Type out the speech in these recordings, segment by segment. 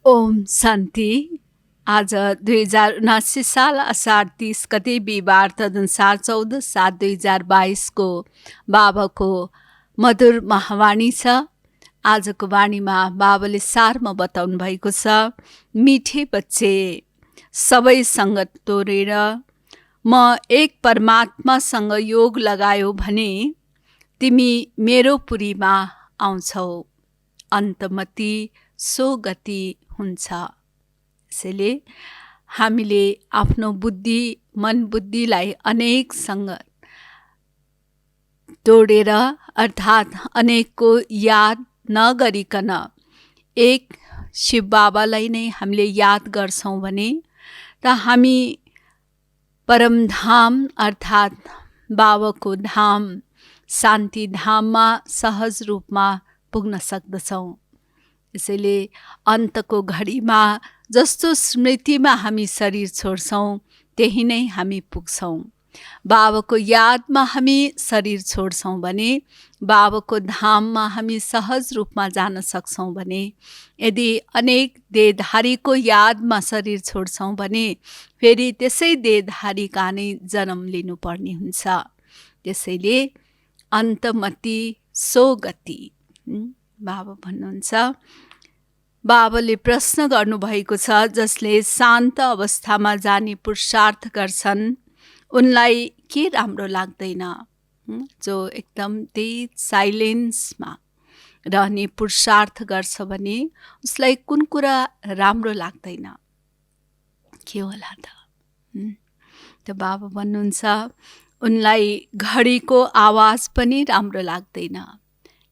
ओम शान्ति। आज 2079 साल असार 30 गते बिहिबार तदनुसार 14/7/2022 को बाबाको मधुर महावाणी छ। आजको वाणीमा बाबाले सारमा बताउनु भएको छ, मिठे बच्चे सबै सङ्गत तोडेर म एक परमात्मासँग योग लगायो भने तिमी मेरो पुरीमा आउँछौ, अन्तमति सो गति हुन्छ। यसैले हामीले आफ्नो बुद्धि मन बुद्धिलाई अनेकसँग तोडेर अर्थात् अनेकको याद नगरिकन एक शिव बाबालाई नै हामीले याद गर्छौँ भने त हामी परमधाम अर्थात् बाबाको धाम शान्ति धाममा सहज रूपमा पुग्न सक्दछौँ। यसैले अन्तको घडीमा जस्तो स्मृतिमा हामी शरीर छोड्छौँ त्यही नै हामी पुग्छौँ। बाबाको यादमा हामी शरीर छोड्छौँ भने बाबाको धाममा हामी सहज रूपमा जान सक्छौँ भने, यदि अनेक देहधारीको यादमा शरीर छोड्छौँ भने फेरि त्यसै देहधारीका नै जन्म लिनुपर्ने हुन्छ। त्यसैले अन्तमति सो गति। बाबा भन्नुहुन्छ, बाबाले प्रश्न गर्नुभएको छ, जसले शान्त अवस्थामा जाने पुरुषार्थ गर्छन् उनलाई के राम्रो लाग्दैन? जो एकदम त्यही साइलेन्समा रहने पुरुषार्थ गर्छ भने उसलाई कुन कुरा राम्रो लाग्दैन? के होला त? त बाबा भन्नुहुन्छ, उनलाई घडीको आवाज पनि राम्रो लाग्दैन।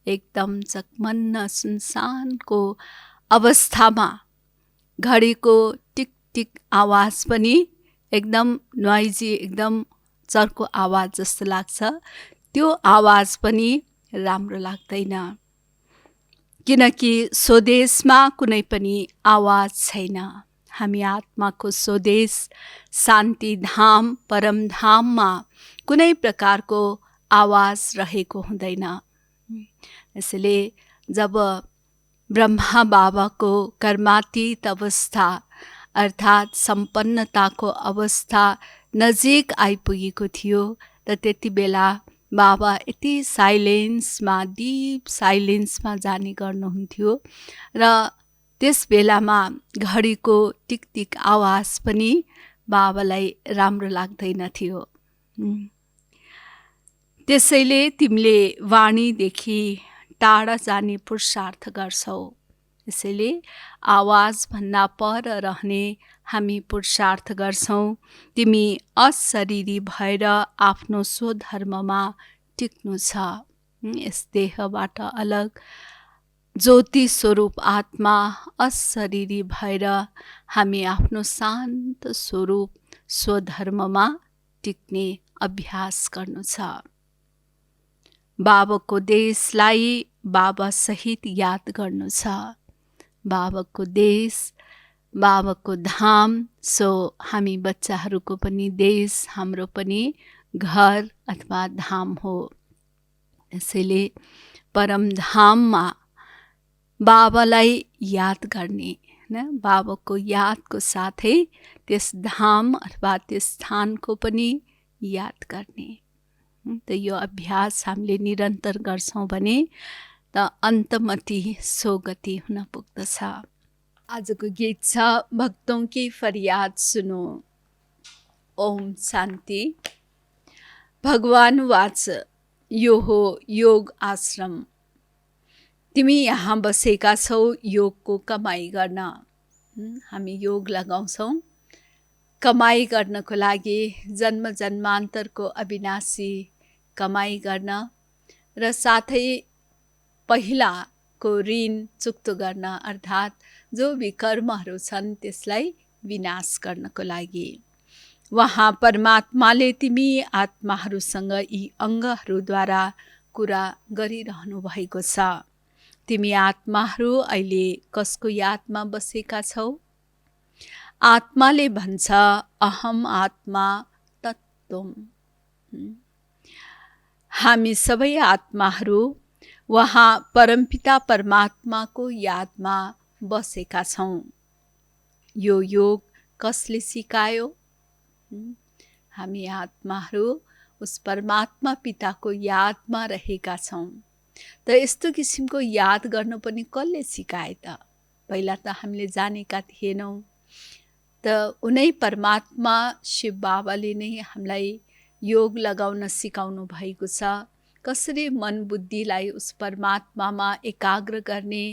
एकदम चकमन्न सुनसानको अवस्थामा घडीको टिक टिक आवाज पनि एकदम नोइजी, एकदम चर्को आवाज जस्तो लाग्छ। त्यो आवाज पनि राम्रो लाग्दैन, किनकि स्वदेशमा कुनै पनि आवाज छैन। हामी आत्माको स्वदेश शान्ति धाम परमधाममा कुनै प्रकारको आवाज रहेको हुँदैन। यसैले जब ब्रह्मा बाबाको कर्मातीत अवस्था अर्थात् सम्पन्नताको अवस्था नजिक आइपुगेको थियो त त्यति बेला बाबा यति साइलेन्समा, डिप साइलेन्समा जाने गर्नुहुन्थ्यो र त्यस बेलामा घडीको टिक टिक आवाज पनि बाबालाई राम्रो लाग्दैन थियो। त्यसैले तिमीले वाणीदेखि टाढा जाने पुरुषार्थ गर्छौ। यसैले आवाजभन्दा पर रहने हामी पुरुषार्थ गर्छौँ। तिमी अशरीरी भएर आफ्नो स्वधर्ममा टिक्नु छ। यस देहबाट अलग ज्योति स्वरूप आत्मा अशरीरी भएर हामी आफ्नो शान्त स्वरूप स्वधर्ममा टिक्ने अभ्यास गर्नु छ। बाबाको देशलाई बाबा सहित याद गर्नु छ। बाबाको देश, बाबाको धाम सो हामी बच्चाहरूको पनि देश, हाम्रो पनि घर अथवा धाम हो। यसैले परमधाममा बाबालाई याद गर्ने, बाबाको यादको साथै त्यस धाम अथवा त्यस स्थानको पनि याद गर्ने। त यो अभ्यास हामीले निरन्तर गर्छौँ भने त अन्तमति सोगति हुन पुग्दछ। आजको गीत छ, भक्तों की फरियाद सुनो। ओम शान्ति। भगवान वाच, यो हो योग आश्रम। तिमी यहाँ बसेका छौ योगको कमाई गर्न। हामी योग लगाउँछौँ कमाई गर्नको लागि, जन्म जन्मान्तरको अविनाशी कमाई गर्न र साथै पहिलाको ऋण चुक्तो गर्न, अर्थात् जो विकर्महरू छन् त्यसलाई विनाश गर्नको लागि। वहाँ परमात्माले तिमी आत्माहरूसँग यी अङ्गहरूद्वारा कुरा गरिरहनु भएको छ। तिमी आत्माहरू अहिले कसको यादमा बसेका छौ? आत्माले भन्छ, अहम आत्मा तत्त्वम्। हामी सबै आत्माहरू वहाँ परमपिता परमात्माको यादमा बसेका छौँ। यो योग कसले सिकायो? हामी आत्माहरू उस परमात्मा पिताको यादमा रहेका छौँ। त यस्तो किसिमको याद गर्नु पनि कसले सिकाए त? पहिला त हामीले जानेका थिएनौँ। त उनै परमात्मा शिव बाबाले नै हामीलाई योग लगाउन सिकाउनु भएको छ। कसरी मन बुद्धिलाई उस परमात्मामा एकाग्र गर्ने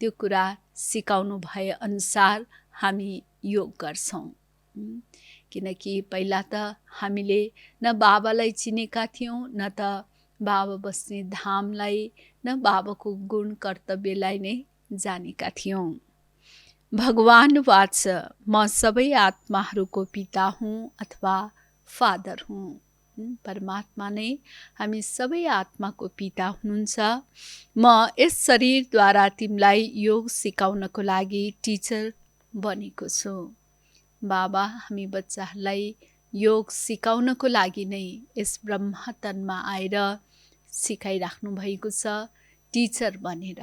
त्यो कुरा सिकाउनु भए अनुसार हामी योग गर्छौँ। किनकि पहिला त हामीले न बाबालाई चिनेका थियौँ, न त बाबा बस्ने धामलाई, न बाबाको गुण कर्तव्यलाई नै जानेका थियौँ। भगवान वाच, म सबै आत्माहरूको पिता हुँ अथवा फादर हुँ। परमात्मा नै हामी सबै आत्माको पिता हुनुहुन्छ। म यस शरीरद्वारा तिमीलाई योग सिकाउनको लागि टिचर बनेको छु। बाबा हामी बच्चाहरूलाई योग सिकाउनको लागि नै यस ब्रह्मतनमा आएर सिकाइराख्नु भएको छ, टिचर बनेर।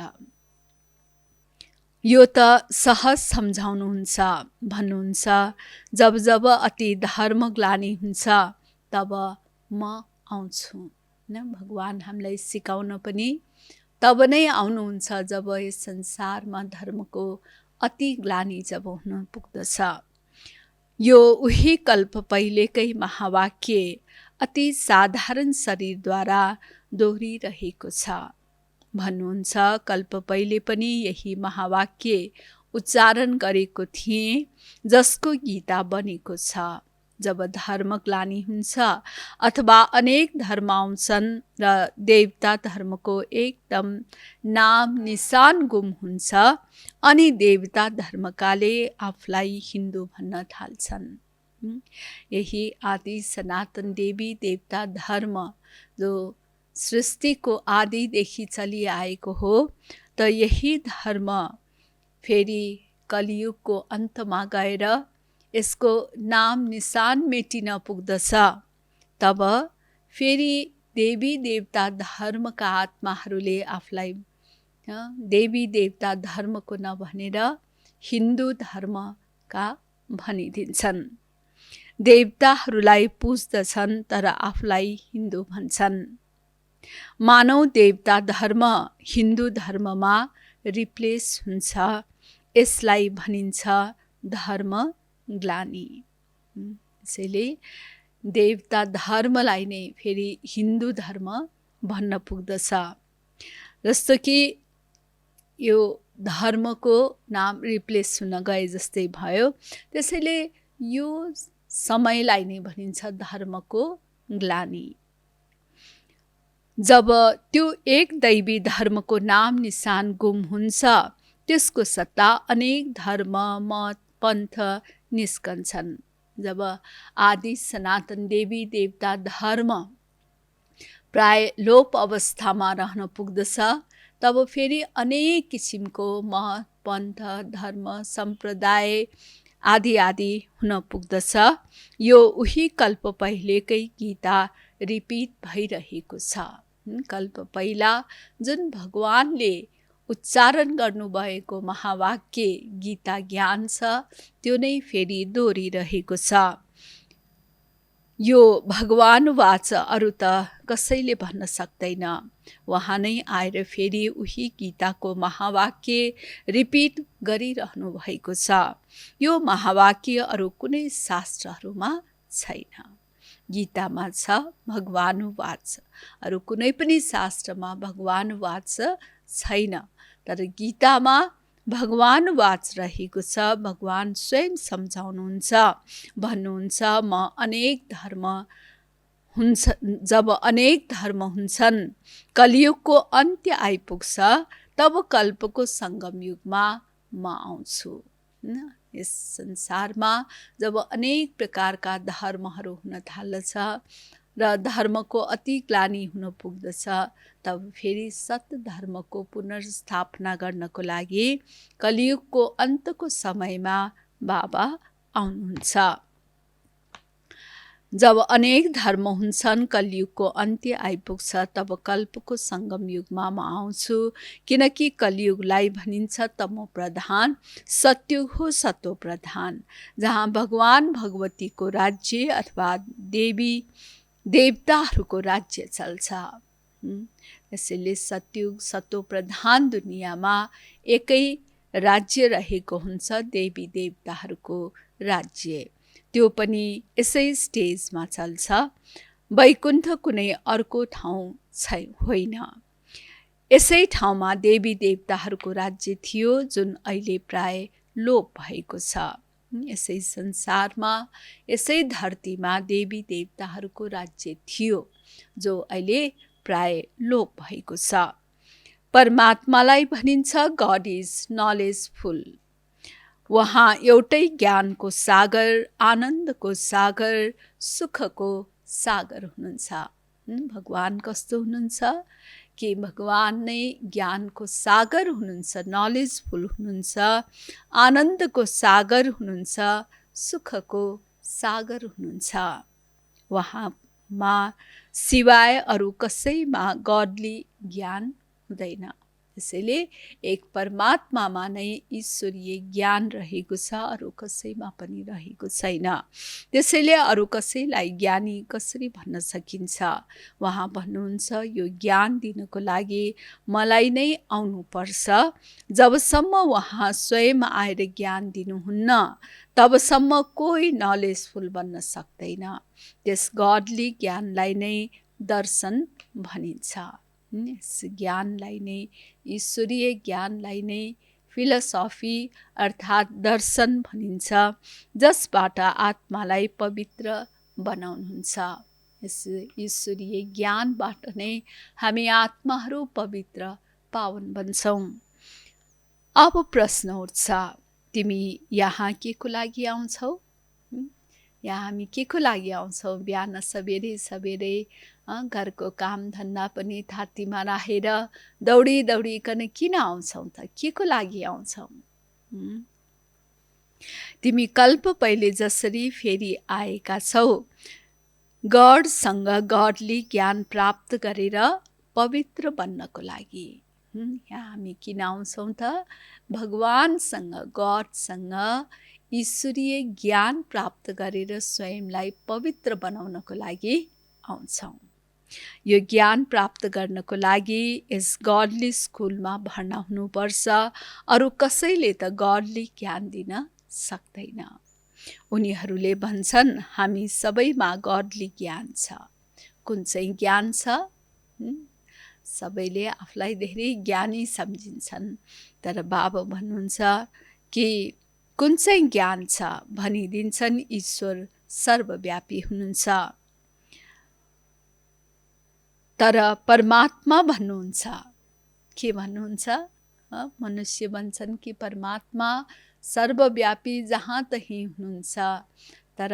यो त सहज सम्झाउनुहुन्छ, भन्नुहुन्छ जब जब अति धर्मग्लानि हुन्छ तब म आउँछु। भगवान हामीलाई सिकाउन पनि तब नै आउनुहुन्छ जब यस संसारमा धर्मको अति ग्लानि जब हुन पुग्दछ। यो उही कल्प पहिलेकै महावाक्य अति साधारण शरीरद्वारा दोहोरिरहेको छ। भन्नुहुन्छ कल्प पहिले पनि यही महावाक्य उच्चारण गरेको थिएँ, जसको गीता बनेको छ। जब धर्मग्लानि हुन्छ अथवा अनेक धर्म आउँछन् र देवता धर्मको एकदम नाम निशान गुम हुन्छ, अनि देवता धर्मकाले आफूलाई हिन्दू भन्न थाल्छन्। यही आदि सनातन देवी देवता धर्म जो सृष्टिको आदिदेखि चलिआएको हो, त यही धर्म फेरि कलियुगको अन्तमा गएर यसको नाम निशान मेटिन पुग्दछ। तब फेरि देवी देवता धर्मका आत्माहरूले आफूलाई देवी देवता धर्मको नभनेर हिन्दू धर्मका भनिदिन्छन्। देवताहरूलाई पुज्दछन् तर आफूलाई हिन्दू भन्छन्। मानव देवता धर्म हिन्दू धर्ममा रिप्लेस हुन्छ। यसलाई भनिन्छ धर्म ग्लानि। यसैले देवता धर्मलाई नै फेरि हिन्दू धर्म भन्न पुग्दछ। जस्तो कि यो धर्मको नाम रिप्लेस हुन गए जस्तै भयो। त्यसैले यो समयलाई नै भनिन्छ धर्मको ग्लानि। जब त्यो एक दैवी धर्मको नाम निशान गुम हुन्छ, त्यसको सट्टा अनेक धर्म मत पन्थ निस्कन्छन्। जब आदि सनातन देवी देवता धर्म प्राय लोप अवस्थामा रहन पुग्दछ, तब फेरि अनेक किसिमको मत पन्थ धर्म सम्प्रदाय आदि आदि हुन पुग्दछ। यो उही कल्प पहिलेकै गीता रिपिट भइरहेको छ। कल्प पहिला जुन भगवानले उच्चारण गर्नुभएको महावाक्य गीता ज्ञान छ, त्यो नै फेरि दोहोरिरहेको छ। यो भगवान वाच, अरू त कसैले भन्न सक्दैन। उहाँ नै आएर फेरि उही गीताको महावाक्य रिपिट गरिरहनु भएको छ। यो महावाक्य अरू कुनै शास्त्रहरूमा छैन। गीतामा छ भगवान वाच। अरू कुनै पनि शास्त्रमा भगवान वाच छैन, तर गीतामा भगवान वाच रहेको छ। भगवान स्वयं सम्झाउनुहुन्छ, भन्नुहुन्छ म अनेक धर्म हुन्छ, जब अनेक धर्म हुन्छन्, कलियुगको अन्त्य आइपुग्छ, तब कल्पको सङ्गम युगमा म आउँछु। यस संसारमा जब अनेक प्रकारका धर्महरू हुन थाल्दछ र धर्मको अति ग्लानि हुन पुग्दछ, तब फेरि सत्य धर्मको पुनर्स्थापना गर्नको लागि कलियुगको अन्तको समयमा बाबा आउनुहुन्छ। जब अनेक धर्म हुन्छन्, कलियुगको अन्त्य आइपुग्छ, तब कल्पको सङ्गम युगमा म आउँछु, किनकि कलियुगलाई भनिन्छ तमो प्रधान, सत्युग हो सतो प्रधान, जहाँ भगवान भगवतीको राज्य अथवा देवी देवताहरूको राज्य चल्छ। त्यसैले सत्युग सतो प्रधान दुनियाँमा एकै राज्य रहेको हुन्छ, देवी देवताहरूको राज्य। त्यो पनि यसै स्टेजमा चल्छ। वैकुण्ठ कुनै अर्को ठाउँ होइन। यसै ठाउँमा देवी देवताहरूको राज्य थियो, जुन अहिले प्राय लोप भएको छ। यसै संसारमा, यसै धरतीमा देवी देवताहरूको राज्य थियो, जो अहिले प्राय लोप भएको छ। परमात्मालाई भनिन्छ गॉड इज नलेजफुल। वहाँ एउटै ज्ञानको सागर, आनन्दको सागर, सुखको सागर हुनुहुन्छ। भगवान कस्तो हुनुहुन्छ कि भगवान नै ज्ञानको सागर हुनुहुन्छ, नलेजफुल हुनुहुन्छ, आनन्दको सागर हुनुहुन्छ, सुखको सागर हुनुहुन्छ। वहाँमा सिवाय अरू कसैमा गॉडली ज्ञान हुँदैन। त्यसैले एक परमात्मामा नै ईश्वरीय ज्ञान रहेको छ, अरू कसैमा पनि रहेको छैन। त्यसैले अरू कसैलाई ज्ञानी कसरी भन्न सकिन्छ? उहाँ भन्नुहुन्छ, यो ज्ञान दिनको लागि मलाई नै आउनुपर्छ। जबसम्म उहाँ स्वयं आएर ज्ञान दिनुहुन्न, तबसम्म कोही नलेजफुल बन्न सक्दैन। त्यस गॉडली ज्ञानलाई नै दर्शन भनिन्छ। यस ज्ञानलाई नै, ईश्वरीय ज्ञानलाई नै फिलोसफी अर्थात् दर्शन भनिन्छ, जसबाट आत्मालाई पवित्र बनाउनुहुन्छ। यस ईश्वरीय ज्ञानबाट नै हामी आत्माहरू पवित्र पावन बन्छौँ। अब प्रश्न उठ्छ, तिमी यहाँ के को लागि आउँछौ? यहाँ हामी के को लागि आउँछौँ? बिहान सबेरै सबेरै घरको काम धन्दा पनि थातीमा राखेर दौडी दौडिकन किन आउँछौ त? के को लागि आउँछौ? तिमी कल्प पहिले जसरी फेरि आएका छौ, गडसँग गडली ज्ञान प्राप्त गरेर पवित्र बन्नको लागि। यहाँ हामी किन आउँछौँ त? भगवानसँग, गडसँग ईश्वरीय ज्ञान प्राप्त गरेर स्वयंलाई पवित्र बनाउनको लागि आउँछौँ। यो ज्ञान प्राप्त गर्नको लागि यस गॉडली स्कुलमा भर्ना हुनुपर्छ। अरू कसैले त गॉडली ज्ञान दिन सक्दैन। उनीहरूले भन्छन् हामी सबैमा गॉडली ज्ञान छ। कुन चाहिँ ज्ञान छ? सबैले आफूलाई धेरै ज्ञानी सम्झिन्छन्, तर बाबा भन्नुहुन्छ कि कुन चाहिँ ज्ञान छ भनिदिन्छन्, ईश्वर सर्वव्यापी हुनुहुन्छ। तर परमात्मा भन्नुहुन्छ, के भन्नुहुन्छ? मनुष्य भन्छन् कि परमात्मा सर्वव्यापी जहाँ तहीँ हुनुहुन्छ, तर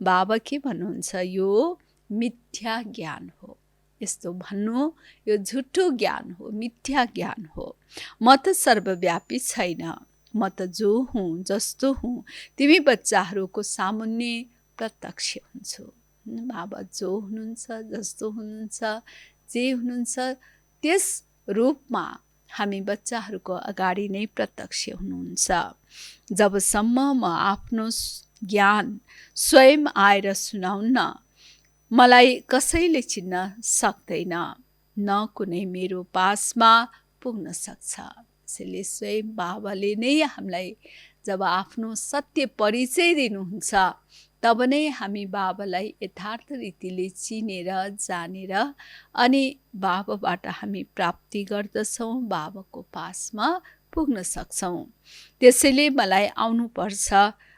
बाबा के भन्नुहुन्छ? यो मिथ्या ज्ञान हो। यस्तो भन्नु यो झुटो ज्ञान हो, मिथ्या ज्ञान हो। म त सर्वव्यापी छैन, म त जो हुँ, जस्तो हुँ, तिमी बच्चाहरूको सामुन्ने प्रत्यक्ष हुन्छु। बाबा जो हुनुहुन्छ, जस्तो हुनुहुन्छ, जे हुनुहुन्छ, त्यस रूपमा हामी बच्चाहरूको अगाडि नै प्रत्यक्ष हुनुहुन्छ। जबसम्म म आफ्नो ज्ञान स्वयं आएर सुनाउन्न, मलाई कसैले चिन्न सक्दैन, न कुनै मेरो पासमा पुग्न सक्छ। त्यसैले स्वयं बाबाले नै हामीलाई जब आफ्नो सत्य परिचय दिनुहुन्छ, तब नै हामी बाबालाई यथार्थ रीतिले चिनेर जानेर अनि बाबाबाट हामी प्राप्ति गर्दछौँ, बाबाको पासमा पुग्न सक्छौँ। त्यसैले मलाई आउनुपर्छ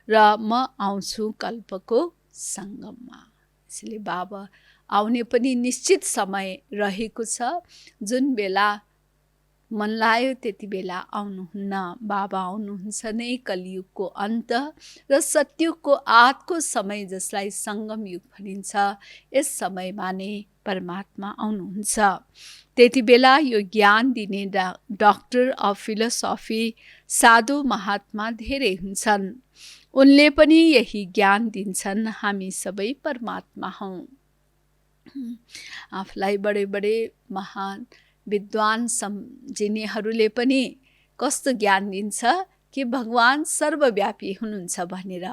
र म आउँछु कल्पको सङ्गममा। त्यसैले बाबा आउने पनि निश्चित समय रहेको छ। जुन बेला मन लाग्यो त्यति बेला आउनुहुन्न। बाबा आउनुहुन्छ नै कलियुगको अन्त र सत्युगको आदको समय, जसलाई सङ्गम युग भनिन्छ। यस समयमा नै परमात्मा आउनुहुन्छ। त्यति बेला यो ज्ञान दिने डक्टर अफ फिलोसफी साधु महात्मा धेरै हुन्छन्, उनले पनि यही ज्ञान दिन्छन्, हामी सबै परमात्मा हौँ। आफूलाई बडे बडे महान विद्वान सम्झिनेहरूले पनि कस्तो ज्ञान दिन्छ कि भगवान सर्वव्यापी हुनुहुन्छ भनेर,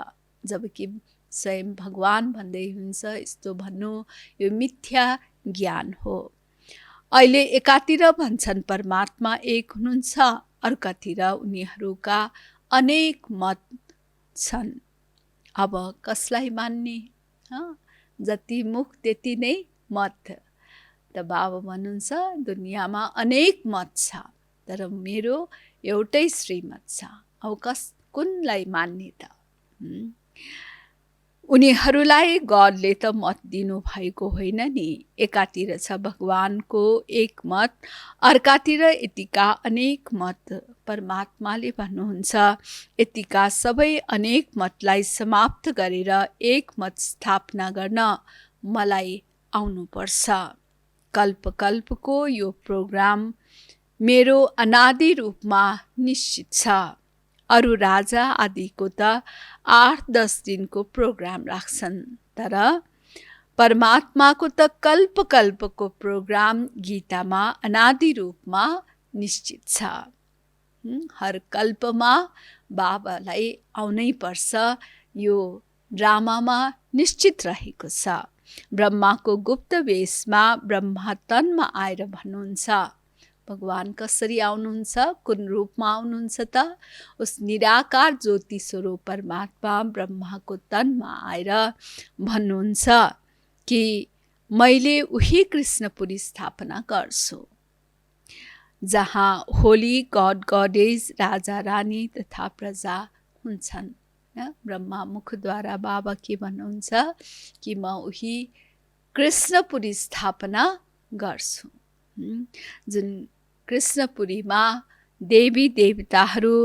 जबकि स्वयं भगवान भन्दै हुन्छ यस्तो भन्नु यो मिथ्या ज्ञान हो। अहिले एकातिर भन्छन् परमात्मा एक हुनुहुन्छ, अर्कातिर उनीहरूका अनेक मत छन्। अब कसलाई मान्ने? जति मुख त्यति नै मत। त बाबा भन्नुहुन्छ दुनियाँमा अनेक मत छ, तर मेरो एउटै श्रीमत छ। अब कुनलाई मान्ने त? उनीहरूलाई गडले त मत दिनु भएको होइन नि। एकातिर छ भगवानको एक मत, अर्कातिर यतिका अनेक मत। परमात्माले भन्नुहुन्छ यतिका सबै अनेक मतलाई समाप्त गरेर एक मत स्थापना गर्न मलाई आउनुपर्छ। कल्प कल्पको यो प्रोग्राम मेरो अनादि रूपमा निश्चित छ। अरू राजा आदिको त 8-10 दिनको प्रोग्राम राख्छन्, तर परमात्माको त कल्प कल्पको प्रोग्राम गीतामा अनादि रूपमा निश्चित छ। हर कल्पमा बाबालाई आउनै पर्छ, यो ड्रामामा निश्चित रहेको छ। ब्रह्माको गुप्त वेशमा ब्रह्मा तनमा आएर भन्नुहुन्छ भगवान कसरी आउनुहुन्छ, कुन रूपमा आउनुहुन्छ त? उस निराकार ज्योति स्वरूप परमात्मा ब्रह्माको तनमा आएर भन्नुहुन्छ कि मैले उही कृष्णपुरी स्थापना गर्छु, जहाँ होली गड गडेज राजा रानी तथा प्रजा हुन्छन्। ब्रह्मा मुखद्वारा बाबा के भन्नुहुन्छ कि म उही कृष्णपुरी स्थापना गर्छु, जुन कृष्णपुरीमा देवी देवताहरू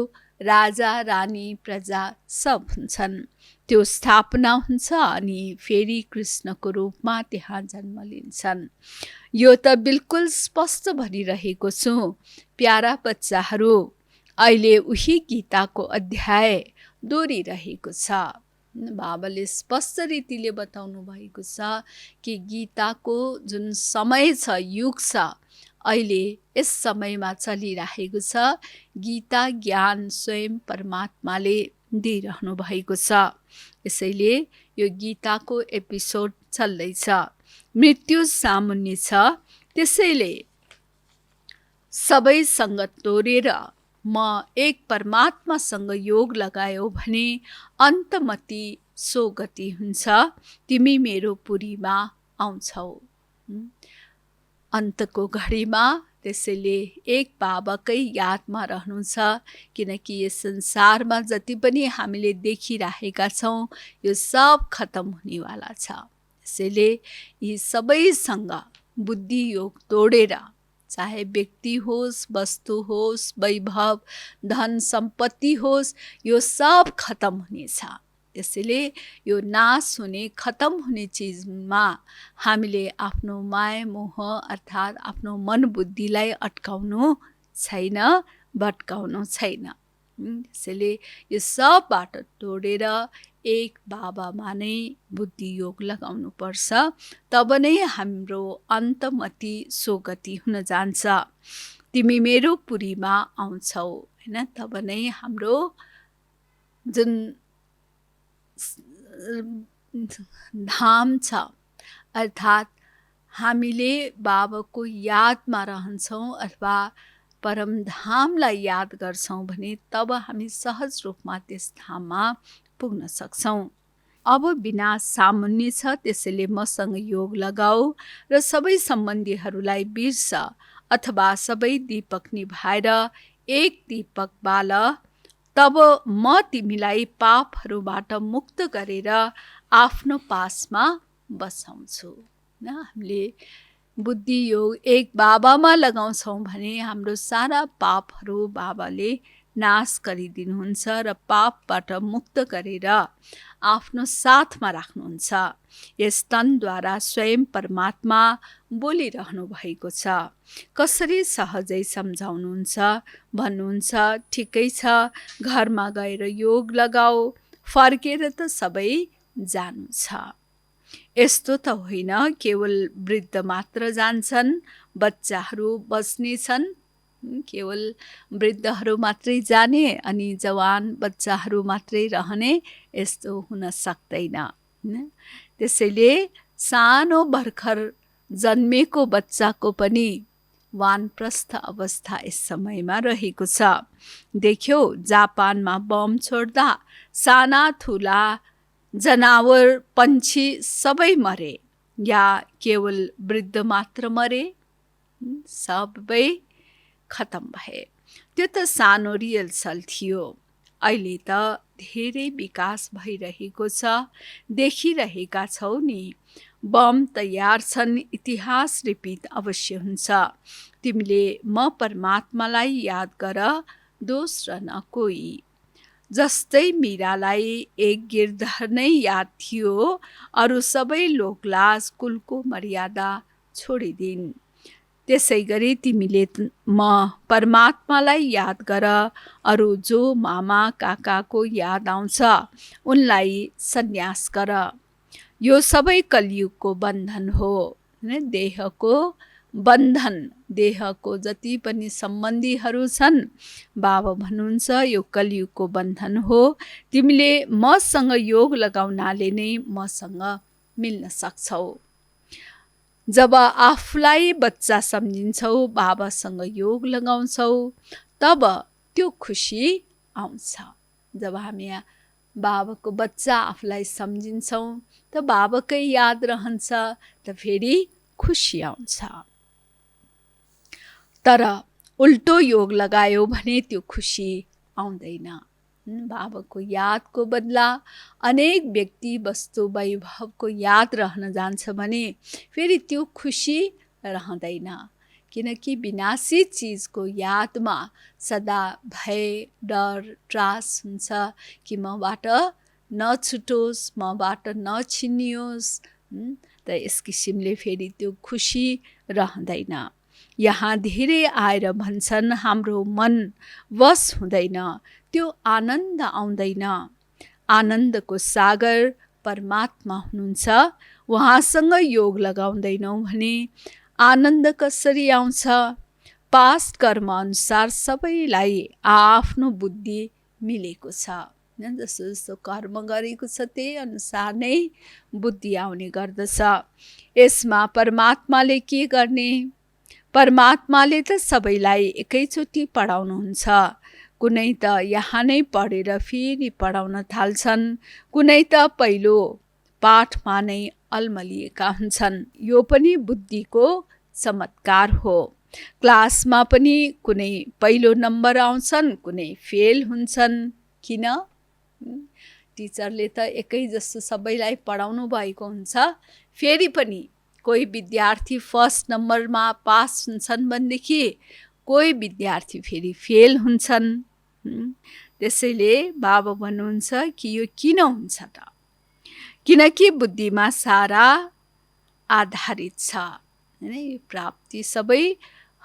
राजा रानी प्रजा सब हुन्छन्। त्यो स्थापना हुन्छ अनि फेरि कृष्णको रूपमा त्यहाँ जन्म लिन्छन्। यो त बिल्कुल स्पष्ट भनिरहेको छु प्यारा बच्चाहरू। अहिले उही गीताको अध्याय दोहोरिरहेको छ। बाबाले स्पष्ट रीतिले बताउनु भएको छ कि गीताको जुन समय छ, युग छ, अहिले यस समयमा चलिरहेको छ। गीता ज्ञान स्वयं परमात्माले दिइरहनु भएको छ। यसैले यो गीताको एपिसोड चल्दैछ। मृत्यु सामुन्य छ, त्यसैले सबैसँग तोडेर म एक परमात्मासँग योग लगायो भने अन्तमति सो गति हुन्छ। तिमी मेरो पुरीमा आउँछौ अन्तको घडीमा। त्यसैले एक बाबाकै यादमा रहनु छ, किनकि यस संसारमा जति पनि हामीले देखिरहेका छौँ यो सब खतम हुनेवाला छ। त्यसैले यी सबैसँग बुद्धि योग तोडेर, चाहे व्यक्ति होस्, वस्तु होस्, वैभव धन सम्पत्ति होस्, यो सब खतम हुनेछ। त्यसैले यो नाश हुने खतम हुने चिजमा हामीले आफ्नो माया मोह अर्थात् आफ्नो मन बुद्धिलाई अट्काउनु छैन, भट्काउनु छैन। त्यसैले यो सबबाट तोडेर एक बाबामा नै बुद्धि योग लगाउनु पर्छ, तब नै हाम्रो अन्तमति सोगति हुन जान्छ। तिमी मेरो पुरीमा आउँछौ हैन, तब नै हाम्रो जुन धाम छ अर्थात् हामीले बाबाको यादमा रहन्छौँ अथवा परमधामलाई याद गर्छौँ भने तब हामी सहज रूपमा त्यस धाममा पुग्न सक्छौँ। अब विनाश सामुन्य छ, त्यसैले मसँग योग लगाऊ र सबै सम्बन्धीहरूलाई बिर्स अथवा सबै दीपक निभाएर एक दीपक बाल। तब म तिमीलाई पापहरूबाट मुक्त गरेर आफ्नो पासमा बसाउँछु। हामीले बुद्धि योग एक बाबामा लगाउँछौँ भने हाम्रो सारा पापहरू बाबाले नाश गरिदिनुहुन्छ र पापबाट मुक्त गरेर आफ्नो साथमा राख्नुहुन्छ। यस तनद्वारा स्वयं परमात्मा बोलिरहनु भएको छ। कसरी सहजै सम्झाउनुहुन्छ, भन्नुहुन्छ ठिकै छ, घरमा गएर योग लगाऊ, फर्केर त सबै जानु छ। यस्तो त होइन केवल वृद्ध मात्र जान्छन्, बच्चाहरू बस्नेछन्, केवल वृद्धहरू मात्रै जाने अनि जवान बच्चाहरू मात्रै रहने, यस्तो हुन सक्दैन। त्यसैले सानो भर्खर जन्मेको बच्चाको पनि वानप्रस्थ अवस्था यस समयमा रहेको छ। देख्यौ जापानमा बम छोड्दा साना ठुला जनावर पन्छी सबै मरे, या केवल वृद्ध मात्र मरे? सबै खतम भए। त्यो त सानो रिहर्सल थियो। अहिले त धेरै विकास भइरहेको छ, देखिरहेका छौ नि। बम तयार छन्, इतिहास रिपिट अवश्य हुन्छ। तिमीले म परमात्मालाई याद गर, दोस्रो न कोही। जस्तै मीरालाई एक गिरधर नै याद थियो, अरू सबै लोकलाज कुलको मर्यादा छोडिदिन्। त्यसै गरी तिमीले म परमात्मालाई याद गर, अरू जो मामा काकाको याद आउँछ उनलाई सन्यास गर। यो सबै कलियुगको बन्धन हो, देहको बन्धन। देहको जति पनि सम्बन्धीहरू छन्, बाबा भन्नुहुन्छ यो कलियुगको बन्धन हो। तिमीले मसँग योग लगाउनाले नै मसँग मिल्न सक्छौ। जब आफूलाई बच्चा सम्झिन्छौ, बाबासँग योग लगाउँछौ, तब त्यो खुसी आउँछ। जब हामी बाबाको बच्चा आफूलाई सम्झिन्छौँ त बाबाकै याद रहन्छ, त फेरि खुसी आउँछ। तर उल्टो योग लगायो भने त्यो खुसी आउँदैन। बाबाको यादको बदला अनेक व्यक्ति वस्तु वैभवको याद रहन जान्छ भने फेरि त्यो खुसी रहँदैन। किनकि विनाशी चिजको यादमा सदा भय, डर, त्रास हुन्छ कि मबाट नछुटोस्, मबाट नछिनियोस्। त यस किसिमले फेरि त्यो खुसी रहँदैन। यहाँ धेरै आएर भन्छन् हाम्रो मन वश हुँदैन, त्यो आनन्द आउँदैन। आनन्दको सागर परमात्मा हुनुहुन्छ, उहाँसँग योग लगाउँदैनौँ भने आनन्द कसरी आउँछ? पास्ट कर्म अनुसार सबैलाई आफ्नो बुद्धि मिलेको छ। जस्तो जस्तो कर्म गरेको छ त्यही अनुसार नै बुद्धि आउने गर्दछ। यसमा परमात्माले के गर्ने? परमात्माले त सबैलाई एकैचोटि पढाउनुहुन्छ। कुनै त यहाँ नै पढेर फेरि पढाउन थाल्छन्, कुनै त पहिलो पाठमा नै अल्मलिएका हुन्छन्। यो पनि बुद्धिको चमत्कार हो। क्लासमा पनि कुनै पहिलो नम्बर आउँछन्, कुनै फेल हुन्छन्। किन? टिचरले त एकै जस्तो सबैलाई पढाउनु भएको हुन्छ। फेरि पनि कोही विद्यार्थी फर्स्ट नम्बरमा पास हुन्छन् भनेदेखि कोही विद्यार्थी फेरि फेल हुन्छन्। त्यसैले बाबा भन्नुहुन्छ कि यो किन हुन्छ त? किनकि बुद्धिमा सारा आधारित छ। यो प्राप्ति सबै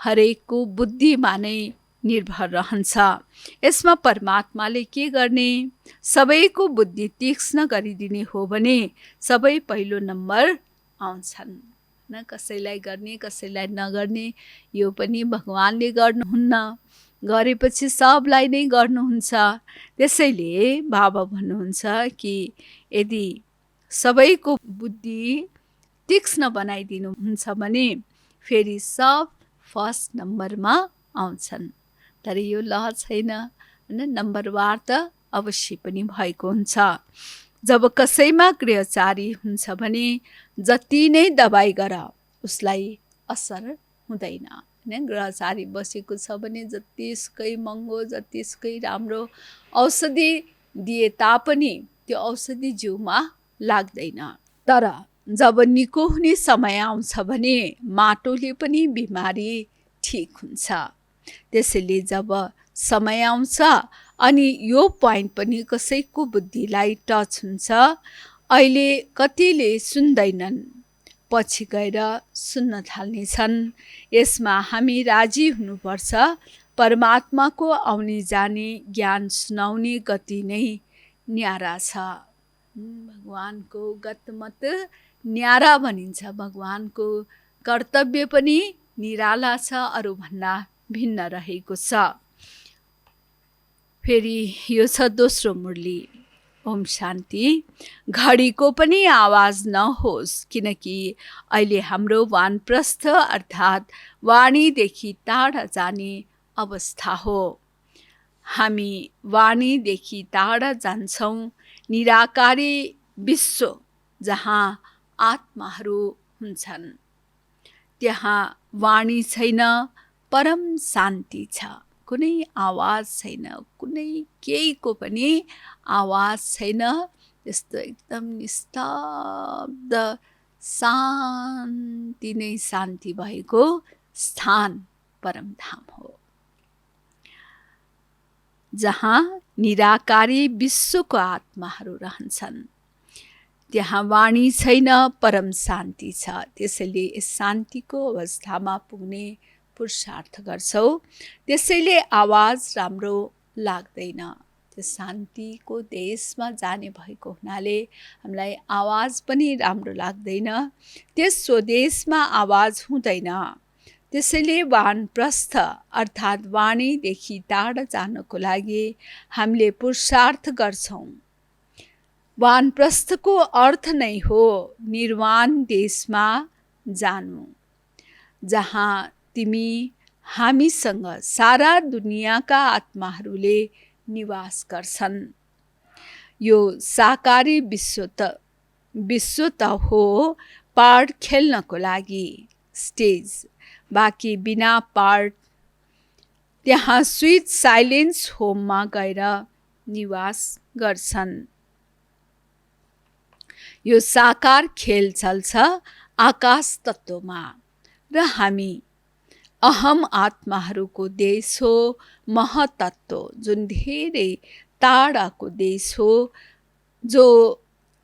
हरेकको बुद्धिमा नै निर्भर रहन्छ। यसमा परमात्माले के गर्ने? सबैको बुद्धि तीक्ष्ण गरिदिने हो भने सबै पहिलो नम्बर आउँछन्। कसैलाई गर्ने कसैलाई नगर्ने यो पनि भगवानले गर्नुहुन्न, गरेपछि सबलाई नै गर्नुहुन्छ। त्यसैले बाबा भन्नुहुन्छ कि यदि सबैको बुद्धि तीक्ष्ण बनाइदिनुहुन्छ भने फेरि सब फर्स्ट नम्बरमा आउँछन्। तर यो लह छैन, नम्बरवार त अवश्य पनि भएको हुन्छ। जब कसैमा गृहचारी हुन्छ भने जति नै दबाई गर उसलाई असर हुँदैन। गृहचारी बसेको छ भने जतिसुकै महँगो, जतिसुकै राम्रो औषधि दिए तापनि त्यो औषधि जिउमा लाग्दैन। तर जब निको हुने समय आउँछ भने माटोले पनि बिमारी ठिक हुन्छ। त्यसैले जब समय आउँछ अनि यो पोइन्ट पनि कसैको बुद्धिलाई टच हुन्छ। अहिले कतिले सुन्दैनन्, पछि गएर सुन्न थाल्नेछन्। यसमा हामी राजी हुनुपर्छ। परमात्माको आउने जाने ज्ञान सुनाउने गति नै न्यारा छ। भगवानको गतमत न्यारा भनिन्छ। भगवानको कर्तव्य पनि निराला छ, अरूभन्दा भिन्न रहेको छ। फेरि यो छ दोस्रो मुरली। ओम शान्ति। घडीको पनि आवाज नहोस्, किनकि अहिले हाम्रो वानप्रस्थ अर्थात् वाणीदेखि टाढा जाने अवस्था हो। हामी वाणीदेखि टाढा जान्छौँ निराकारी विश्व जहाँ आत्माहरू हुन्छन्। त्यहाँ वाणी छैन, परम शान्ति छ। कुनै आवाज छैन, कुनै केहीको पनि आवाज छैन। त्यस्तो एकदम निस्तब्ध शान्ति नै शान्ति भएको स्थान परमधाम हो, जहाँ निराकारी विश्वको आत्माहरू रहन्छन्। त्यहाँ वाणी छैन, परम शान्ति छ। त्यसैले यस शान्तिको अवस्थामा पुग्ने पुरुषार्थ गर्छौँ। त्यसैले आवाज राम्रो लाग्दैन। त्यो शान्तिको देशमा जाने भएको हुनाले हामीलाई आवाज पनि राम्रो लाग्दैन। त्यस स्वदेशमा आवाज हुँदैन। त्यसैले वानप्रस्थ अर्थात् वाणीदेखि टाढा जानको लागि हामीले पुरुषार्थ गर्छौँ। वानप्रस्थको अर्थ नै हो निर्वाण देशमा जानु, जहाँ तिमी हामीसँग सारा दुनियाँका आत्माहरूले निवास गर्छन्। यो साकारी विश्व त हो पार्ट खेल्नको लागि स्टेज, बाँकी बिना पार्ट त्यहाँ स्विट साइलेन्स होममा गएर निवास गर्छन्। यो साकार खेल चल्छ आकाश तत्त्वमा र हामी अहम आत्माहरूको देश हो, महतत्त्व जुन धेरै टाढाको देश हो, जो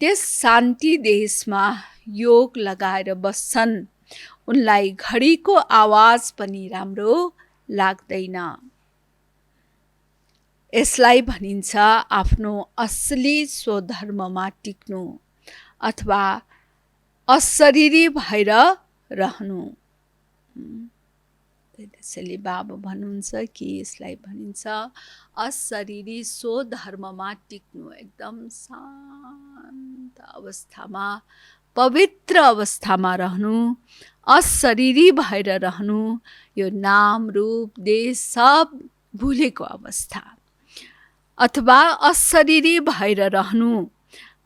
त्यस शान्ति देशमा योग लगाएर बस्छन्। उनलाई घडीको आवाज पनि राम्रो लाग्दैन। यसलाई भनिन्छ आफ्नो असली स्वधर्ममा टिक्नु अथवा अशरीरी भएर रहनु। त्यसैले बाबा भन्नुहुन्छ कि यसलाई भनिन्छ अशरीरी स्वधर्ममा टिक्नु। एकदम शान्त अवस्थामा, पवित्र अवस्थामा रहनु, अशरीरी भएर रहनु। यो नाम रूप देश सब भुलेको अवस्था अथवा अशरीरी भएर रहनु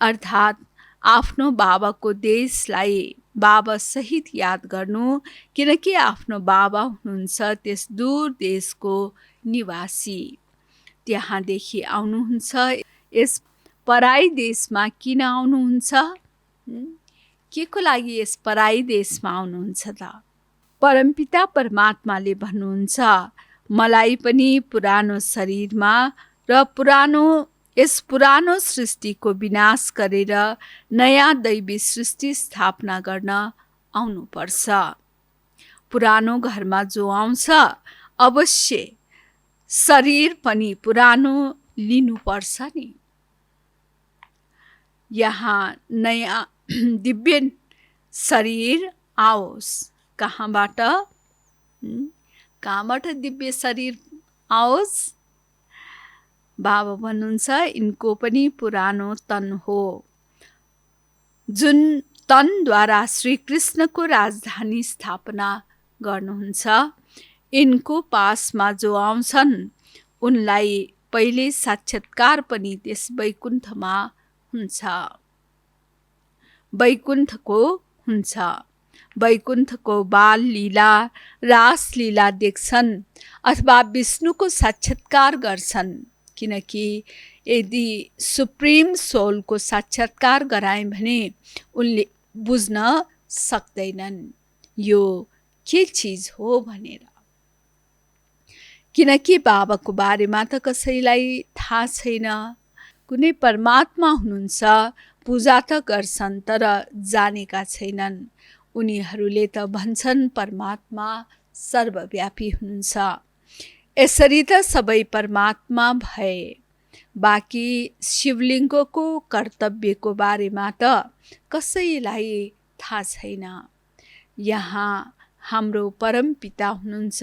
अर्थात् आफ्नो बाबाको देशलाई बाबा सहित याद गर्नु, किनकि आफ्नो बाबा हुनुहुन्छ त्यस दूर देशको निवासी। त्यहाँदेखि आउनुहुन्छ यस पराई देशमा। किन आउनुहुन्छ? के को लागि यस पराई देशमा आउनुहुन्छ त? परमपिता परमात्माले भन्नुहुन्छ मलाई पनि पुरानो शरीरमा र यस पुरानो सृष्टिको विनाश गरेर नयाँ दैवी सृष्टि स्थापना गर्न आउनुपर्छ। पुरानो घरमा जो आउँछ अवश्य शरीर पनि पुरानो लिनुपर्छ नि। यहाँ नयाँ दिव्य शरीर आओस्। कहाँबाट दिव्य शरीर आओस्? बाबा भन्नुहुन्छ इनको पनि पुरानो तन हो, जुन तनद्वारा श्री कृष्णको राजधानी स्थापना गर्नुहुन्छ। इनको पासमा जो आउँछन् उनलाई पहिले साक्षात्कार पनि त्यस वैकुण्ठमा हुन्छ। वैकुण्ठको बाल लीला, रास लीला देख्छन् अथवा विष्णुको साक्षात्कार गर्छन्। किनकि यदि सुप्रिम सोलको साक्षात्कार गराए भने उनले बुझ्न सक्दैनन् यो के चीज हो भनेर। किनकि बाबाको बारेमा त कसैलाई थाहा छैन। कुनै परमात्मा हुनुहुन्छ, पूजा त गर्छन् तर जानेका छैनन्। उनीहरूले त भन्छन् परमात्मा सर्वव्यापी हुनुहुन्छ। यसरी त सबै परमात्मा भए, बाँकी शिवलिङ्गको कर्तव्यको बारेमा त कसैलाई थाहा छैन। यहाँ हाम्रो परमपिता हुनुहुन्छ,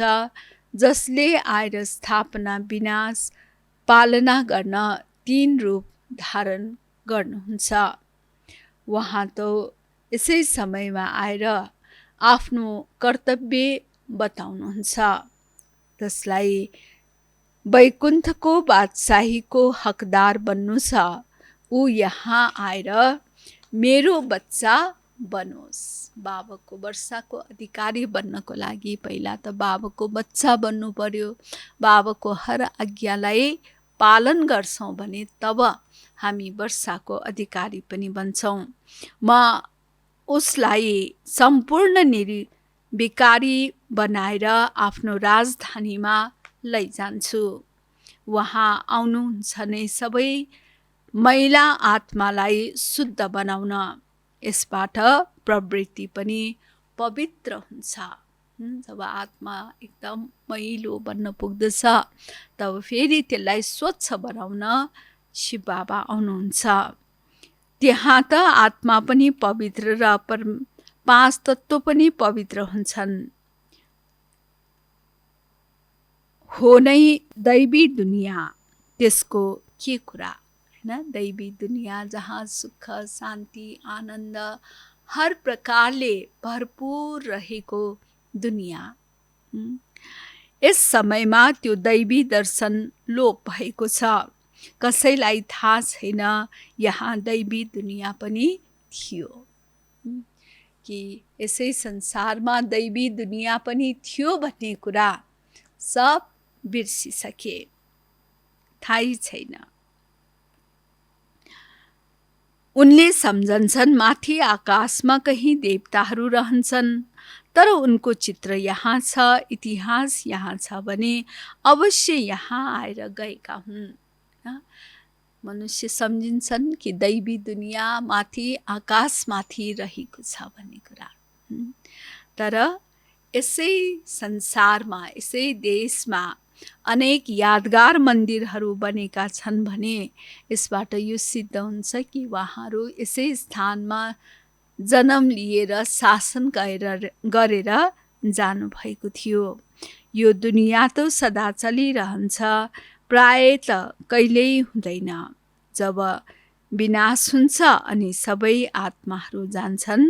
जसले आएर स्थापना, विनाश, पालना गर्न 3 रूप धारण गर्नुहुन्छ। उहाँ त यसै समयमा आएर आफ्नो कर्तव्य बताउनुहुन्छ। त्यसलाई वैकुण्ठको बादशाहीको हकदार बन्नु छ। ऊ यहाँ आएर मेरो बच्चा बनोस्। बाबाको वर्षाको अधिकारी बन्नको लागि पहिला त बाबाको बच्चा बन्नु पर्यो। बाबाको हर आज्ञालाई पालन गर्छौँ भने तब हामी वर्षाको अधिकारी पनि बन्छौँ। म उसलाई सम्पूर्ण निर्विकारी बनाएर आफ्नो राजधानीमा लैजान्छु। उहाँ आउनुहुन्छ नै सबै मैला आत्मालाई शुद्ध बनाउन। यसबाट प्रवृत्ति पनि पवित्र हुन्छ। जब आत्मा एकदम मैलो बन्न पुग्दछ, तब फेरि त्यसलाई स्वच्छ बनाउन शिव बाबा आउनुहुन्छ। त्यहाँ त आत्मा पनि पवित्र र 5 तत्त्व पनि पवित्र हुन्छन्। हो नै दैवी दुनिया, त्यसको के कुरा हैन। दैवी दुनिया जहाँ सुख, शान्ति, आनन्द हर प्रकारले भरपूर रहेको दुनिया। यस समयमा त्यो दैवी दर्शन लोप भएको छ। कसैलाई थाहा छैन यहाँ दैवी दुनिया पनि थियो, कि यसै संसारमा दैवी दुनिया पनि थियो भन्ने कुरा सब बिर्सिसके, थाहै छैन। उनले सम्झन्छन् माथि आकाशमा कहीँ देवताहरू रहन्छन्, तर उनको चित्र यहाँ छ, इतिहास यहाँ छ भने अवश्य यहाँ आएर गएका हुन्। मनुष्य सम्झिन्छन् कि दैवी दुनिया माथि आकाशमाथि रहेको छ भन्ने कुरा। तर यसै संसारमा, यसै देशमा अनेक यादगार मन्दिरहरू बनेका छन् भने यसबाट यो सिद्ध हुन्छ कि उहाँहरू यसै स्थानमा जन्म लिएर शासन गरेर जानुभएको थियो। यो दुनिया त सदा चलिरहन्छ, प्राय त कहिल्यै हुँदैन। जब विनाश हुन्छ अनि सबै आत्माहरू जान्छन्,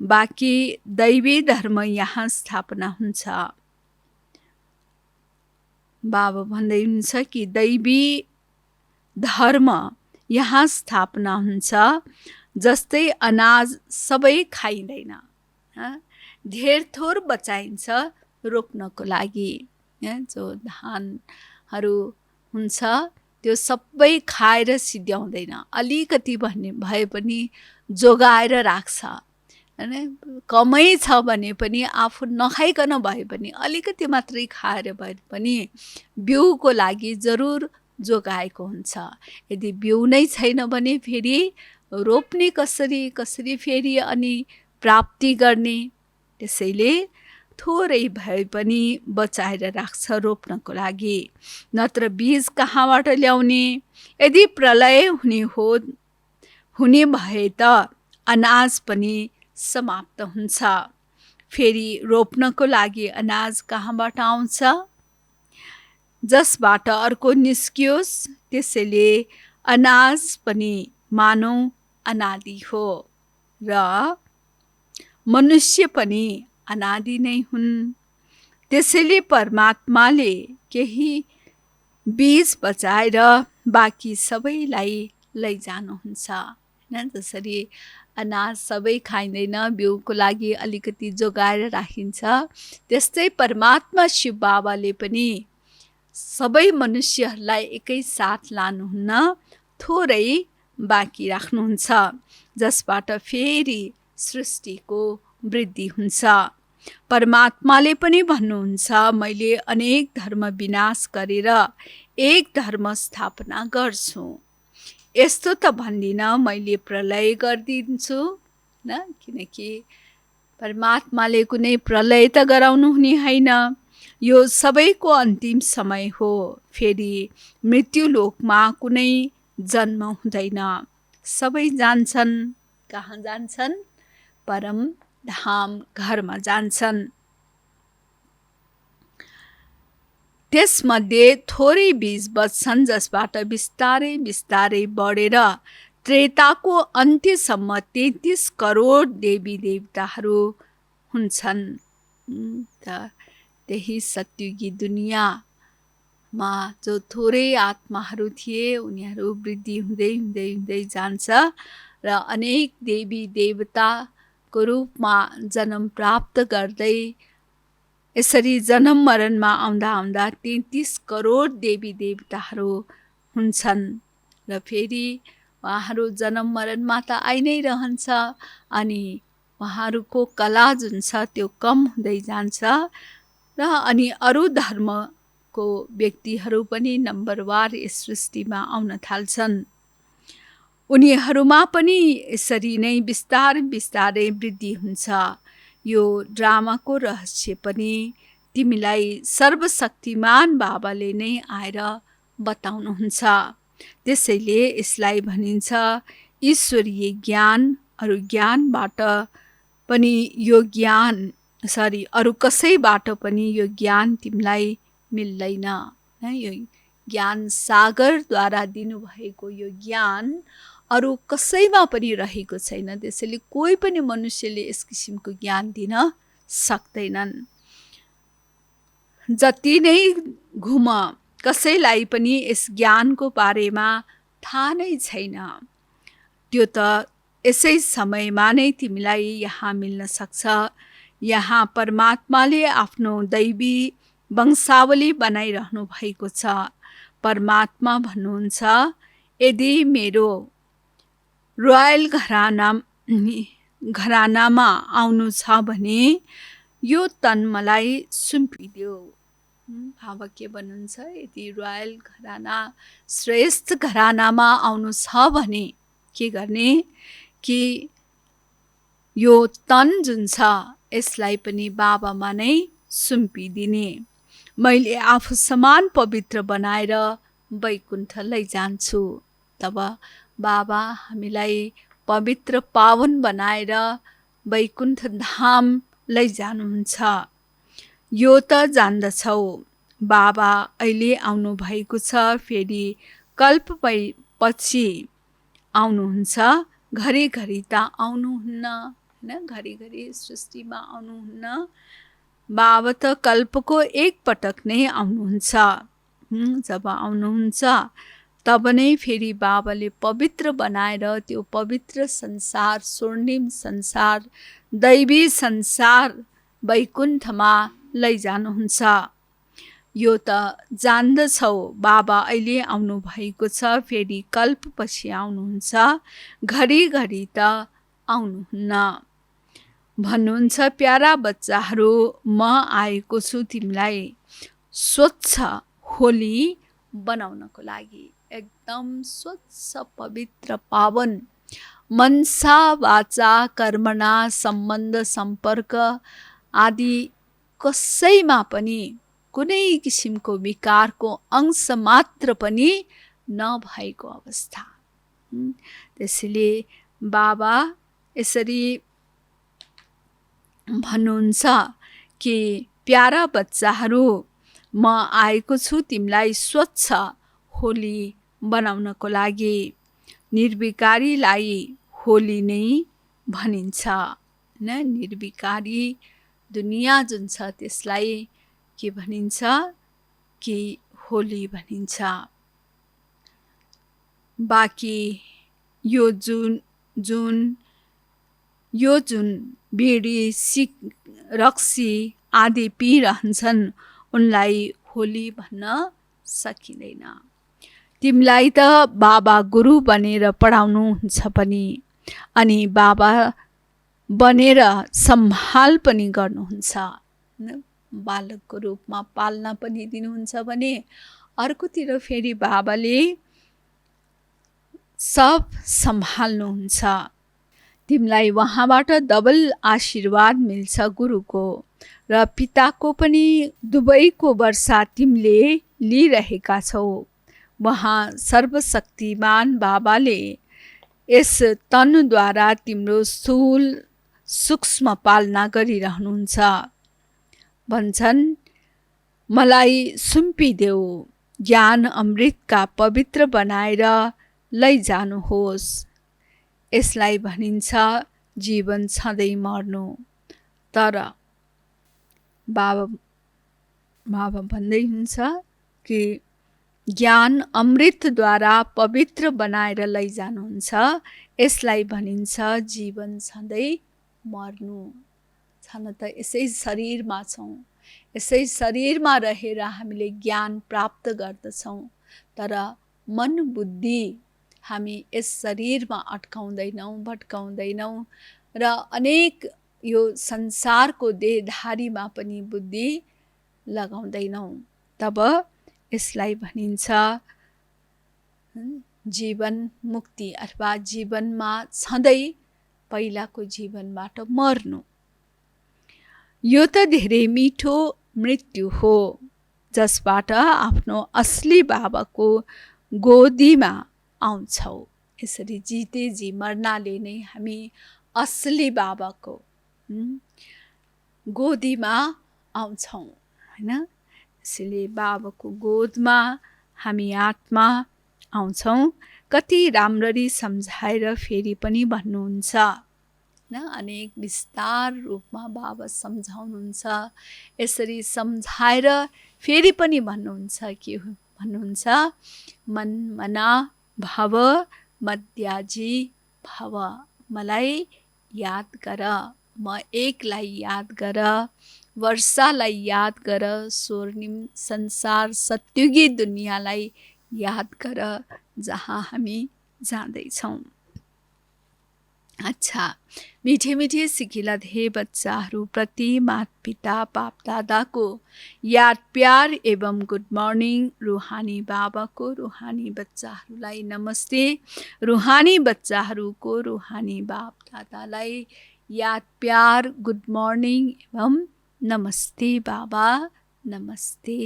बाँकी दैवी धर्म यहाँ स्थापना हुन्छ। बाबा भन्दै हुन्छ कि दैवी धर्म यहाँ स्थापना हुन्छ। जस्तै अनाज सबै खाइँदैन, धेर थोर बचाइन्छ रोप्नको लागि। जो धानहरू हुन्छ त्यो सबै खाएर सिद्ध्याउँदैन, अलिकति भन्ने भए पनि जोगाएर राख्छ। कमै छ भने पनि आफू नखाइकन भए पनि अलिकति मात्रै खाएर भए पनि बिउको लागि जरुर जोगाएको हुन्छ। यदि बिउ नै छैन भने फेरि रोप्ने कसरी फेरि अनि प्राप्ति गर्ने। त्यसैले थोरै भए पनि बचाएर राख्छ रोप्नको लागि, नत्र बीज कहाँबाट ल्याउने। यदि प्रलय हुने भए त अनाज पनि समाप्त हुन्छ। फेरि रोप्नको लागि अनाज कहाँबाट आउँछ, जसबाट अर्को निस्कियोस्। त्यसैले अनाज पनि मानव अनादि हो र मनुष्य पनि अनादि नै हुन्। त्यसैले परमात्माले केही बीज बचाएर बाँकी सबैलाई लैजानुहुन्छ। जसरी अनाज सबै खाइँदैन, बिउको लागि अलिकति जोगाएर राखिन्छ, त्यस्तै परमात्मा शिव बाबाले पनि सबै मनुष्यहरूलाई एकैसाथ लानुहुन्न, थोरै बाँकी राख्नुहुन्छ, जसबाट फेरि सृष्टिको वृद्धि हुन्छ। परमात्माले पनि भन्नुहुन्छ, मैले अनेक धर्म विनाश गरेर एक धर्म स्थापना गर्छु। यस्तो त भन्दिनँ मैले प्रलय गरिदिन्छु न, किनकि परमात्माले कुनै प्रलय त गराउनु हुने होइन। यो सबैको अन्तिम समय हो। फेरि मृत्युलोकमा कुनै जन्म हुँदैन। सबै जान्छन्। कहाँ जान्छन्? परम धाम घरमा जान्छन्। त्यसमध्ये थोरै बीज बच्छन्, जसबाट बिस्तारै बिस्तारै बढेर त्रेताको अन्त्यसम्म 33 करोड देवी देवताहरू हुन्छन्। त्यही सत्युगी दुनियाँमा जो थोरै आत्माहरू थिए, उनीहरू वृद्धि हुँदै हुँदै हुँदै जान्छ र अनेक देवी देवताको रूपमा जन्म प्राप्त गर्दै यसरी जन्म मरणमा आउँदा आउँदा 33 करोड देवी देवताहरू हुन्छन्। र फेरि उहाँहरू जन्म मरणमा त आइ नै रहन्छ। अनि उहाँहरूको कला जुन छ त्यो कम हुँदै जान्छ र अनि अरू धर्मको व्यक्तिहरू पनि नम्बरवार यस सृष्टिमा आउन थाल्छन्। उनीहरूमा पनि यसरी नै बिस्तारै बिस्तारै वृद्धि हुन्छ। यो ड्रामाको रहस्य पनि तिमीलाई सर्वशक्तिमान बाबाले नै आएर बताउनुहुन्छ। त्यसैले यसलाई भनिन्छ ईश्वरीय ज्ञान। अरू ज्ञानबाट पनि यो ज्ञान अरू कसैबाट पनि यो ज्ञान तिमीलाई मिल्दैन। यो ज्ञान सागरद्वारा दिनुभएको यो ज्ञान अरू कसैमा पनि रहेको छैन। त्यसैले कोही पनि मनुष्यले यस किसिमको ज्ञान दिन सक्दैनन्। जति नै घुम, कसैलाई पनि यस ज्ञानको बारेमा थाहा नै छैन। त्यो त यसै समयमा नै तिमीलाई यहाँ मिल्न सक्छ। यहाँ परमात्माले आफ्नो दैवी वंशावली बनाइरहनु भएको छ। परमात्मा भन्नुहुन्छ, यदि मेरो रोयल घरानामा आउनु छ भने यो तन मलाई सुम्पिदेऊ। बाबा के भन्नुहुन्छ? यदि रोयल घराना, श्रेष्ठ घरानामा आउनु छ भने के गर्ने? कि यो तन जुन छ यसलाई पनि बाबामा नै सुम्पिदिने। मैले आफू समान पवित्र बनाएर वैकुण्ठ लैजान्छु। तब बाबा हामीलाई पवित्र पावन बनाएर वैकुण्ठ धाम लैजानुहुन्छ। यो त जान्दछौ, बाबा अहिले आउनु भएको छ। फेरि कल्पपछि आउनुहुन्छ। घरिघरि त आउनुहुन्न, होइन? घरिघरि सृष्टिमा आउनुहुन्न। बाबा त कल्पको एक पटक नै आउनुहुन्छ। जब आउनुहुन्छ तब नै फेरि बाबाले पवित्र बनाएर त्यो पवित्र संसार, स्वर्णिम संसार, दैवी संसार वैकुण्ठमा लैजानुहुन्छ। यो त जान्दछौ, बाबा अहिले आउनु भएको छ। फेरि कल्पपछि आउनुहुन्छ। घरिघरि त आउनुहुन्न। भन्नुहुन्छ, प्यारा बच्चाहरू, म आएको छु तिमीलाई स्वच्छ होली बनाउनको लागि। एकदम स्वच्छ पवित्र पावन मनसा वाचा कर्मणा सम्बन्ध सम्पर्क आदि कसैमा पनि कुनै किसिमको विकारको अंश मात्र पनि नभएको अवस्था। त्यसैले बाबा यसरी भन्नुहुन्छ कि प्यारा बच्चाहरू, म आएको छु तिमीलाई स्वच्छ होली बनाउनको लागि। निर्विकारीलाई होली नै भनिन्छ। निर्विकारी दुनियाँ जुन छ त्यसलाई के भनिन्छ? कि होली भनिन्छ। बाँकी यो जुन बिडी रक्सी आदि पिइरहन्छन् उनलाई होली भन्न सकिँदैन। तिमीलाई त बाबा गुरु बनेर पढाउनुहुन्छ पनि। अनि बाबा बनेर सम्हाल पनि गर्नुहुन्छ। बालकको रूपमा पाल्न पनि दिनुहुन्छ भने अर्कोतिर फेरि बाबाले सब सम्हाल्नुहुन्छ। तिमीलाई उहाँबाट डबल आशीर्वाद मिल्छ गुरुको र पिताको पनि दुवैको वर्षा तिमीले लिइरहेका छौ। उहाँ सर्वशक्तिमान बाबाले यस तनुद्वारा तिम्रो स्थूल सूक्ष्म पालना गरिरहनुहुन्छ। भन्छन् मलाई सुम्पिदेऊ, ज्ञान अमृतका पवित्र बनाएर लैजानुहोस्। यसलाई भनिन्छ जीवन छँदै मर्नु। तर बाबा भन्दै हुन्छ कि ज्ञान अमृतद्वारा पवित्र बनाएर लैजानुहुन्छ। यसलाई भनिन्छ जीवन छँदै मर्नु। छन त यसै शरीरमा छौँ, यसै शरीरमा रहेर हामीले ज्ञान प्राप्त गर्दछौँ। तर मन बुद्धि हामी यस शरीरमा अट्काउँदैनौँ, भट्काउँदैनौँ र अनेक यो संसारको देहधारीमा पनि बुद्धि लगाउँदैनौँ। तब यसलाई भनिन्छ जीवन मुक्ति अथवा जीवनमा छँदै पहिलाको जीवनबाट मर्नु। यो त धेरै मिठो मृत्यु हो जसबाट आफ्नो असली बाबाको गोदीमा आउँछौ। यसरी जिते जी मर्नाले नै हामी असली बाबाको गोदीमा आउँछौँ, होइन? यसैले बाबाको गोदमा हामी आत्मा आउँछौँ। कति राम्ररी सम्झाएर फेरि पनि भन्नुहुन्छ न, अनेक विस्तार रूपमा बाबा सम्झाउनुहुन्छ। यसरी सम्झाएर फेरि पनि भन्नुहुन्छ कि भन्नुहुन्छ मन मना भव मध्याजी भव। मलाई याद गर, म एकलाई याद गर, वर्षालाई याद गर, स्वर्णिम संसार सत्युगी दुनियाँलाई याद गर जहाँ हामी जाँदैछौँ। अच्छा, मीठे मीठे सिकिला धे बच्चाहरू प्रति माता पिता बाप दादाको याद प्यार एवं गुड मर्निङ। रुहानी बाबाको रुहानी बच्चाहरूलाई नमस्ते। रुहानी बच्चाहरूको रुहानी बाप दादालाई याद प्यार गुड मर्निङ एवं नमस्ते बाबा, नमस्ते।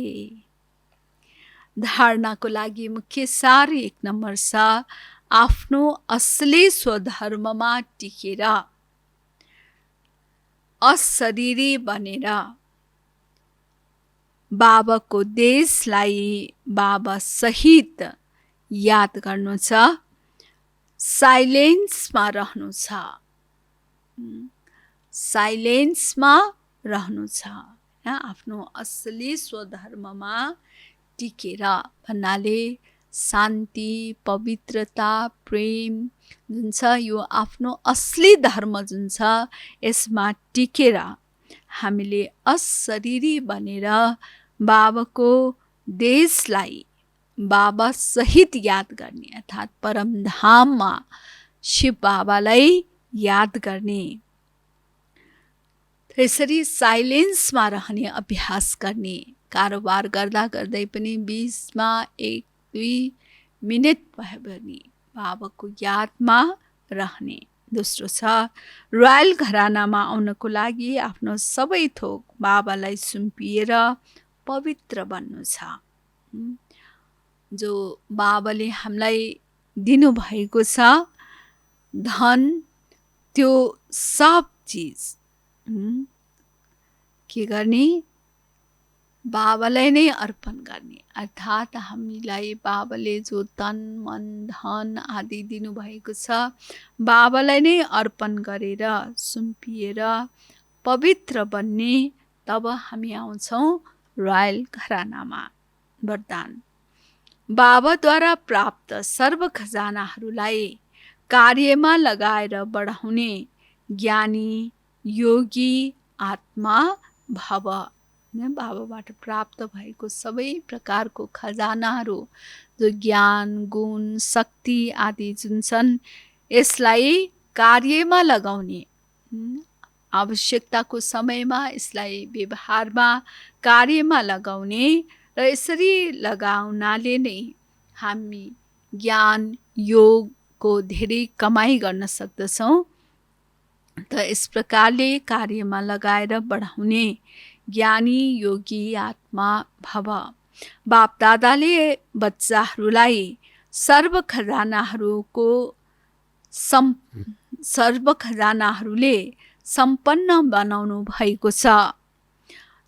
धारणाको लागि मुख्य सार 1 नम्बर छ, आफ्नो असली स्वधर्ममा टिकेर अशरीरी बनेर बाबाको देशलाई बाबा सहित याद गर्नु छ, साइलेन्समा रहनु छ, साइलेन्समा रहनु छ। आफ्नो असली स्वधर्ममा टिकेर भन्नाले शान्ति, पवित्रता, प्रेम जुन छ, यो आफ्नो असली धर्म जुन छ यसमा टिकेर हामीले अशरीरी बनेर बाबाको देशलाई बाबा सहित याद गर्ने, अर्थात् परमधाममा शिव बाबालाई याद गर्ने। त्यसरी साइलेन्समा रहने अभ्यास गर्ने। कारोबार गर्दा गर्दै पनि 20मा 1-2 मिनट भयो भने बाबाको यादमा रहने। दोस्रो छ, रोयल घरानामा आउनको लागि आफ्नो सबै थोक बाबालाई सुम्पिएर पवित्र बन्नु छ। जो बाबाले हामीलाई दिनुभएको छ धन, त्यो सब चिज के गर्ने? बाबालाई नै अर्पण गर्ने। अर्थात् हामीलाई बाबाले जो तन मन धन आदि दिनुभएको छ बाबालाई नै अर्पण गरेर सुम्पिएर पवित्र बन्ने। तब हामी आउँछौँ रोयल घरानामा। वरदान, बाबाद्वारा प्राप्त सर्व खजानाहरूलाई कार्यमा लगाएर बढाउने ज्ञानी योगी आत्मा भव। बाबाबाट प्राप्त भएको सबै प्रकारको खजानाहरू जो ज्ञान गुण शक्ति आदि जुन छन् यसलाई कार्यमा लगाउने आवश्यकताको समयमा यसलाई व्यवहारमा कार्यमा लगाउने र यसरी लगाउनाले नै हामी ज्ञान योगको धेरै कमाइ गर्न सक्दछौँ। त यस प्रकारले कार्यमा लगाएर बढाउने ज्ञानी योगी आत्मा भव। बाप दादाले बच्चाहरूलाई सर्व खजानाहरूले सम्पन्न बनाउनु भएको छ।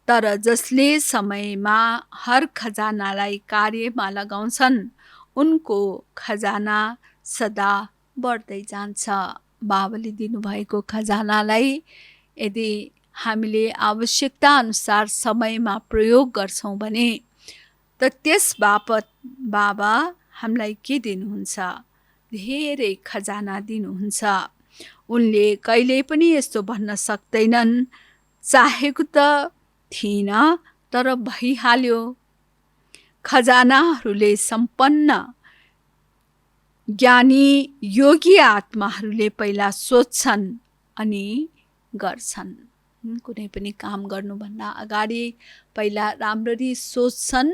तर जसले समयमा हर खजानालाई कार्यमा लगाउँछन् उनको खजाना सदा बढ्दै जान्छ। बाबाले दिनुभएको खजानालाई यदि हामीले आवश्यकता अनुसार समयमा प्रयोग गर्छौँ भने त त्यस बापत बाबा हामीलाई के दिनुहुन्छ? धेरै खजाना दिनुहुन्छ। उनले कहिले पनि यस्तो भन्न सक्दैनन् चाहेको त थिइन तर भइहाल्यो। खजानाहरूले सम्पन्न ज्ञानी योगी आत्माहरूले पहिला सोच्छन् अनि गर्छन्। कुनै पनि काम गर्नुभन्दा अगाडि पहिला राम्ररी सोच्छन्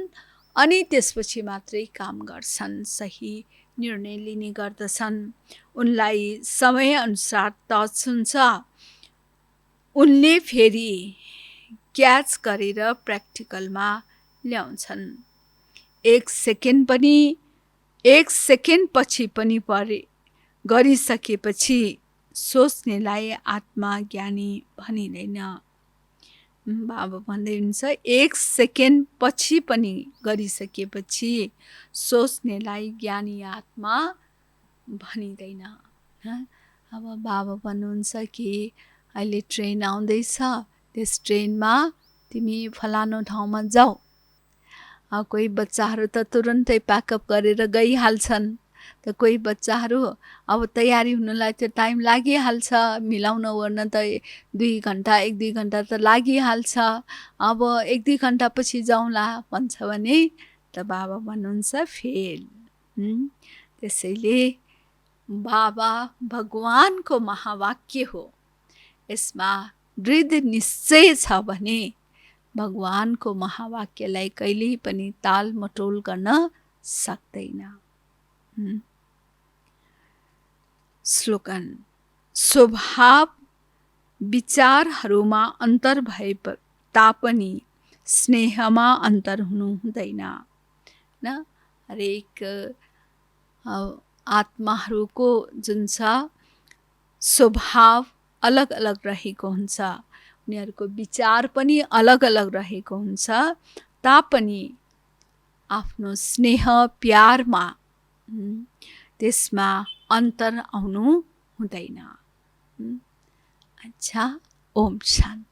अनि त्यसपछि मात्रै काम गर्छन्, सही निर्णय लिने गर्दछन्। उनलाई समयअनुसार टच हुन्छ। उनले फेरि क्याच गरेर प्र्याक्टिकलमा ल्याउँछन्। एक सेकेन्ड पछि पनि गरिसकेपछि सोच्नेलाई आत्मज्ञानी भनिँदैन। बाबा भन्दै हुनुहुन्छ एक सेकेन्ड पछि पनि गरिसकेपछि सोच्नेलाई ज्ञानी आत्मा भनिँदैन। अब बाबा भन्नुहुन्छ कि अहिले ट्रेन आउँदैछ, त्यस ट्रेनमा तिमी फलानु ठाउँमा जाऊ। कोही बच्चाहरू त तुरन्तै प्याकअप गरेर गइहाल्छन्। त कोही बच्चाहरू अब तयारी हुनलाई त्यो टाइम लागिहाल्छ, मिलाउन ओर्न त 1-2 घन्टा त लागिहाल्छ। अब 1-2 घन्टा पछि जाउँला भन्छ भने त बाबा भन्नुहुन्छ फेल। त्यसैले बाबा भगवानको महावाक्य हो। यसमा दृढ निश्चय छ भने भगवानको महावाक्यलाई कहिल्यै पनि तालमटोल गर्न सक्दैन। स्लोगन: स्वभाव विचारहरूमा अन्तर भए तापनि स्नेहमा अन्तर हुनु हुँदैन। हरेक आत्माहरूको जुन छ स्वभाव अलग अलग रहेको हुन्छ, उनीहरूको विचार पनि अलग अलग रहेको हुन्छ, तापनि आफ्नो स्नेह प्यारमा त्यसमा अन्तर आउनु हुँदैन। अच्छा, ओम शान्ति।